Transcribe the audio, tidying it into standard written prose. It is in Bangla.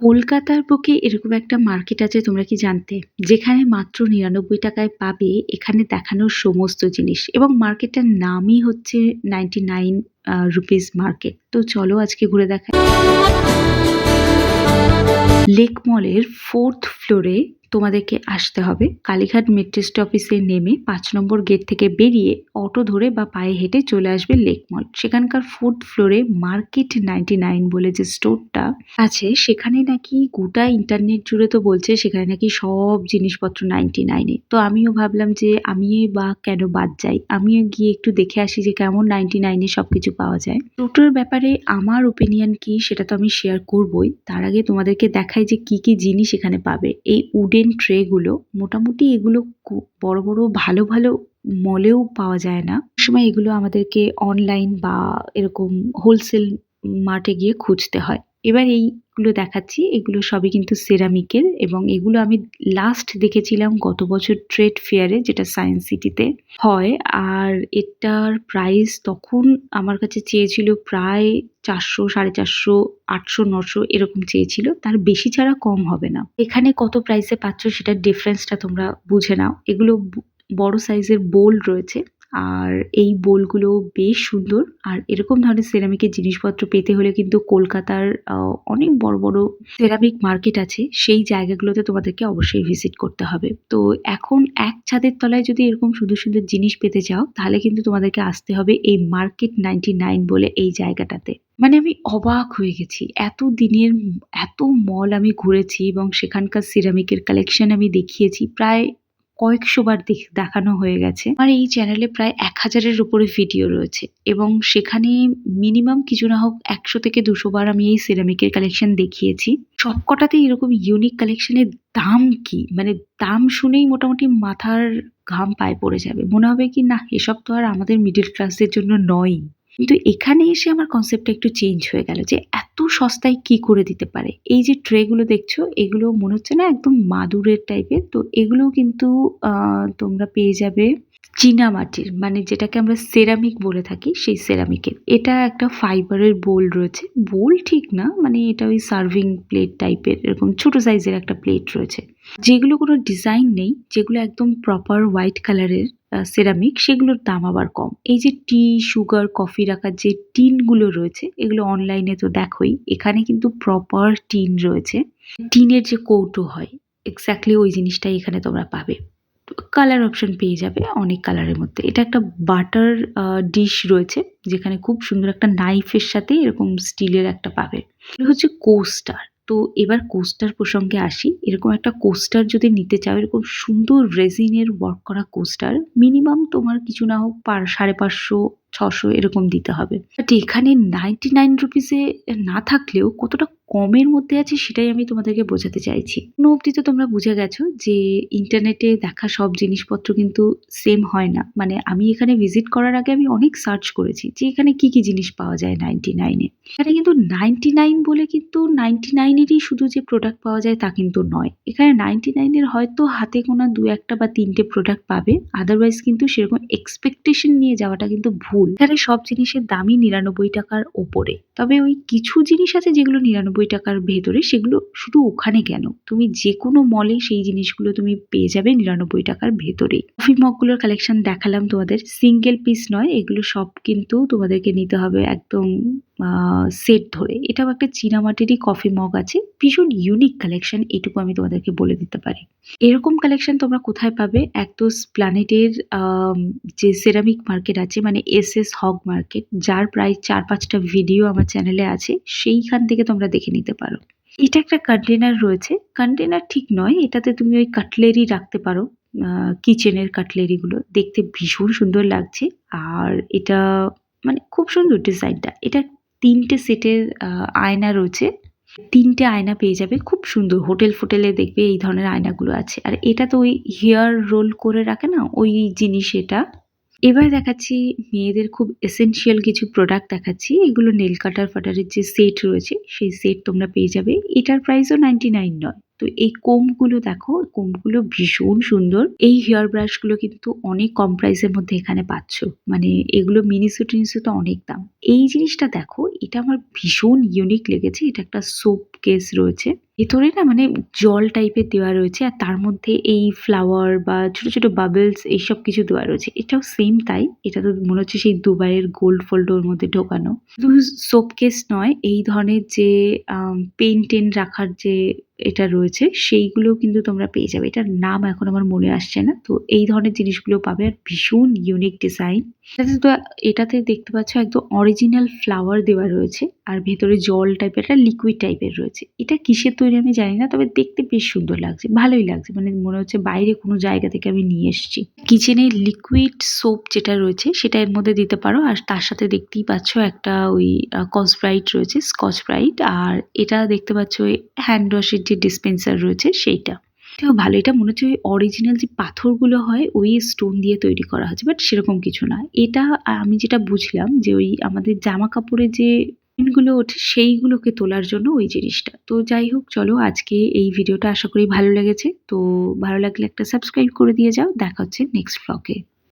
কলকাতার বুকে এরকম একটা মার্কেট আছে তোমরা কি জানতে? যেখানে মাত্র ৳৯৯ পাবে এখানে দেখানোর সমস্ত জিনিস এবং মার্কেটটার নামই হচ্ছে 99 রুপিস মার্কেট। তো চলো আজকে ঘুরে দেখাই। লেক মলের 4th ফ্লোরে তোমাদেরকে আসতে হবে। কালীঘাট মেট্রো স্টপেসে নেমে ৫ নম্বর গেট থেকে বেরিয়ে অটো ধরে বা পায়ে হেঁটে চলে আসবে লেক মল। সেখানকার 4th ফ্লোরে মার্কেট 99 বলে যে স্টোরটা আছে সেখানে নাকি গোটা ইন্টারনেট জুড়ে তো বলছে সেখানে নাকি সব জিনিসপত্র 99 এ। তো আমিও ভাবলাম যে আমি বা কেন বাদ যাই? আমিও গিয়ে একটু দেখে আসি যে কেমন 99 এ সবকিছু পাওয়া যায়। টোটোর ব্যাপারে আমার ওপিনিয়ন কি সেটা তো আমি শেয়ার করবই। তার আগে তোমাদেরকে দেখাই যে কি জিনিস এখানে পাবে। এই উডেন ট্রে গুলো মোটামুটি এগুলো বড়, বড় ভালো মলেও পাওয়া যায় না। সময় এগুলো আমাদেরকে অনলাইন বা এরকম হোলসেল মার্টে গিয়ে খুঁজতে হয়। এবার এইগুলো দেখাচ্ছি। এগুলো সবই কিন্তু সেরামিকের এবং এগুলো আমি লাস্ট দেখেছিলাম গত বছর ট্রেড ফেয়ারে যেটা সায়েন্স সিটিতে হয়। আর এটার প্রাইস তখন আমার কাছে চেয়েছিল প্রায় ৪০০, ৪৫০, ৮০০, ৯০০ এরকম চেয়েছিল। তার বেশি ছাড়া কম হবে না। এখানে কত প্রাইসে পাচ্ছ সেটার ডিফারেন্সটা তোমরা বুঝে নাও। এগুলো বড় সাইজের বোল রয়েছে। আর এই বোলগুলো বেশ সুন্দর। আর এরকম ধরনের সেরামিকের জিনিসপত্র পেতে হলে কিন্তু কলকাতার অনেক বড় সেরামিক মার্কেট আছে। সেই জায়গাগুলোতে তোমাদেরকে অবশ্যই ভিজিট করতে হবে। তো এখন এক ছাদের তলায় যদি এরকম সুন্দর জিনিস পেতে চাও তাহলে কিন্তু তোমাদেরকে আসতে হবে এই মার্কেট 99 বলে এই জায়গাটাতে। মানে আমি অবাক হয়ে গেছি। এত মল আমি ঘুরেছি এবং সেখানকার সিরামিকের কালেকশন আমি দেখিয়েছি। প্রায় কয়েকশো বার দেখানো হয়ে গেছে। আমার এই চ্যানেলে প্রায় ১,০০০ এর উপরে ভিডিও রয়েছে এবং সেখানে মিনিমাম কিছু না হোক ১০০ থেকে ২০০ বার আমি এই সিরামিকের কালেকশন দেখিয়েছি। সবকটাতেই এরকম ইউনিক কালেকশনের দাম কি? মানে দাম শুনেই মোটামুটি মাথার ঘাম পায়ে পড়ে যাবে। মনে হবে কি না এসব তো আর আমাদের মিডল ক্লাসের জন্য নয়ই। কিন্তু এখানে এসে আমার কনসেপ্টটা একটু চেঞ্জ হয়ে গেল যে এত সস্তায় কি করে দিতে পারে। এই যে ট্রে গুলো দেখছো এগুলো মনে হচ্ছে না একদম মাদুরের টাইপের। তো এগুলোও কিন্তু তোমরা পেয়ে যাবে চীনামাটির, মানে যেটাকে আমরা সেরামিক বলে থাকি সেই সেরামিকের। এটা একটা ফাইবারের বোল রয়েছে। বোল ঠিক না, মানে এটা ওই সার্ভিং প্লেট টাইপের এরকম ছোট সাইজের একটা প্লেট রয়েছে। যেগুলো কোনো ডিজাইন নেই, যেগুলো একদম প্রপার হোয়াইট কালারের সেরামিক সেগুলোর দাম আবার কম। এই যে টি, সুগার, কফি রাখার যে টিনগুলো রয়েছে এগুলো অনলাইনে তো দেখোই। এখানে কিন্তু প্রপার টিন রয়েছে। টিনের যে কৌটো হয় এক্স্যাক্টলি ওই জিনিসটাই এখানে তোমরা পাবে। কালার অপশন পেয়ে যাবে অনেক কালারের মধ্যে। এটা একটা বাটার ডিশ রয়েছে যেখানে খুব সুন্দর একটা নাইফের সাথে এরকম স্টিলের একটা পাবে। এটা হচ্ছে কোস্টার। তো এবার কোস্টার প্রসঙ্গে আসি। এরকম একটা কোস্টার যদি নিতে চাও, এরকম সুন্দর রেজিনের ওয়ার্ক করা কোস্টার মিনিমাম তোমার কিছু না হোক ৫৫০, ৬০০ এরকম দিতে হবে। বাট এখানে 99 রুপিসে না থাকলেও কতটা কমের মধ্যে আছে সেটাই আমি তোমাদেরকে বোঝাতে চাইছি। এখনো অব্দি তো তোমরা বুঝে গেছো যে ইন্টারনেটে দেখা সব জিনিসপত্র কিন্তু সেম হয় না। মানে আমি এখানে ভিজিট করার আগে আমি অনেক সার্চ করেছি যে এখানে কি জিনিস পাওয়া যায় 99 এ। এখানে কিন্তু 99 বলে কিন্তু 99 এরই শুধু যে প্রোডাক্ট পাওয়া যায় তা কিন্তু নয়। এখানে 99 এর হয়তো হাতে গোনা ২-১ টা বা ৩ টে প্রোডাক্ট পাবে। আদারওয়াইজ কিন্তু সেরকম এক্সপেকটেশন নিয়ে যাওয়াটা কিন্তু ভুল। এখানে সব জিনিসের দামই ৳৯৯ ওপরে। তবে ওই কিছু জিনিস আছে যেগুলো ৳৯৯ ভেতরে, সেগুলো শুধু ওখানে কেন, তুমি যেকোনো মলে সেই জিনিসগুলো তুমি পেয়ে যাবে ৳৯৯ ভেতরেই। কফি মগগুলোর কালেকশন দেখালাম তোমাদের। সিঙ্গেল পিস নয়, এগুলো সব কিন্তু তোমাদেরকে নিতে হবে একদম সেট ধরে। এটাও একটা চীনামাটিরই কফি মগ আছে। ভীষণ ইউনিক কালেকশন, এটুকু আমি তোমাদেরকে বলে দিতে পারি। এরকম কালেকশন তোমরা কোথায় পাবে? এক তো এসপ্ল্যানেডের যে সেরামিক মার্কেট আছে, মানে এস.এস. হগ মার্কেট, যার প্রায় ৪-৫ টা ভিডিও আমার চ্যানেলে আছে, সেইখান থেকে তোমরা দেখে নিতে পারো। এটা একটা কন্টেনার রয়েছে। কন্টেনার ঠিক নয়, এটাতে তুমি ওই কাটলেরি রাখতে পারো। কিচেনের কাটলেরি গুলো দেখতে ভীষণ সুন্দর লাগছে। আর এটা মানে খুব সুন্দর ডিজাইনটা। এটা ৩ টে সেটের আয়না রয়েছে। ৩ টে আয়না পেয়ে যাবে। খুব সুন্দর। হোটেলে দেখবে এই ধরনের আয়নাগুলো আছে। আর এটা তো ওই হেয়ার রোল করে রাখে না? ওই জিনিস এটা। এবার দেখাচ্ছি মেয়েদের খুব এসেনশিয়াল কিছু প্রোডাক্ট দেখাচ্ছি। এগুলো নেল কাটার-ফাটারের যে সেট রয়েছে, সেই সেট তোমরা পেয়ে যাবে। এটার প্রাইসও 99 নয়। তো এই কোম্বগুলো দেখো, কোম্বগুলো ভীষণ সুন্দর। এই হেয়ার ব্রাশগুলো কিন্তু অনেক কম প্রাইসের মধ্যে এখানে পাচ্ছ। মানে এগুলো মিনিসো-টিনিসোতে অনেক দাম। এই জিনিসটা দেখো, এটা আমার ভীষণ ইউনিক লেগেছে। এটা একটা সোপ কেস রয়েছে। ভেতরে না মানে জল টাইপের দেওয়া রয়েছে আর তার মধ্যে এই ফ্লাওয়ার বা ছোট, ছোট বাবলস এইসব কিছু দেওয়া রয়েছে। এটাও সেম তাই। এটা তো মনে হচ্ছে সেই দুবাইয়ের গোল্ড ফোল্ড ওর মধ্যে ঢোকানো। শুধু সোপ কেস নয়, এই ধরনের যে পেন-টেন রাখার যে এটা রয়েছে সেইগুলোও কিন্তু তোমরা পেয়ে যাবে। এটার নাম এখন আমার মনে আসছে না। তো এই ধরনের জিনিসগুলো পাবে আর ভীষণ ইউনিক ডিজাইন। এটাতে দেখতে পাচ্ছ একদম অরিজিনাল ফ্লাওয়ার দেওয়া রয়েছে আর ভেতরে জল টাইপের একটা লিকুইড টাইপের রয়েছে। এটা কিসের তৈরি আমি জানি না, তবে দেখতে বেশ সুন্দর লাগছে, ভালোই লাগছে, মানে মনে হচ্ছে বাইরে কোনো জায়গা থেকে আমি নিয়ে এসেছি। কিচেনে লিকুইড সোপ যেটা রয়েছে সেটা এর মধ্যে দিতে পারো আর তার সাথে দেখতেই পাচ্ছ একটা ওই কসব্রাইট রয়েছে, স্কচ ব্রাইট, আর এটা দেখতে পাচ্ছ ওই হ্যান্ড ওয়াশের যে ডিসপেন্সার রয়েছে সেইটা। এটাও ভালো। এটা মনে হচ্ছে ওই অরিজিনাল যে পাথরগুলো হয় ওই স্টোন দিয়ে তৈরি করা হয়েছে, বাট সেরকম কিছু না। এটা আমি যেটা বুঝলাম যে ওই আমাদের জামা কাপড়ে যে গুলো ওঠে সেইগুলোকে তোলার জন্য ওই জিনিসটা। তো যাই হোক, চলো আজকে এই ভিডিওটা আশা করি ভালো লেগেছে। তো ভালো লাগলে একটা সাবস্ক্রাইব করে দিয়ে যাও। দেখা হচ্ছে নেক্সট ব্লগে।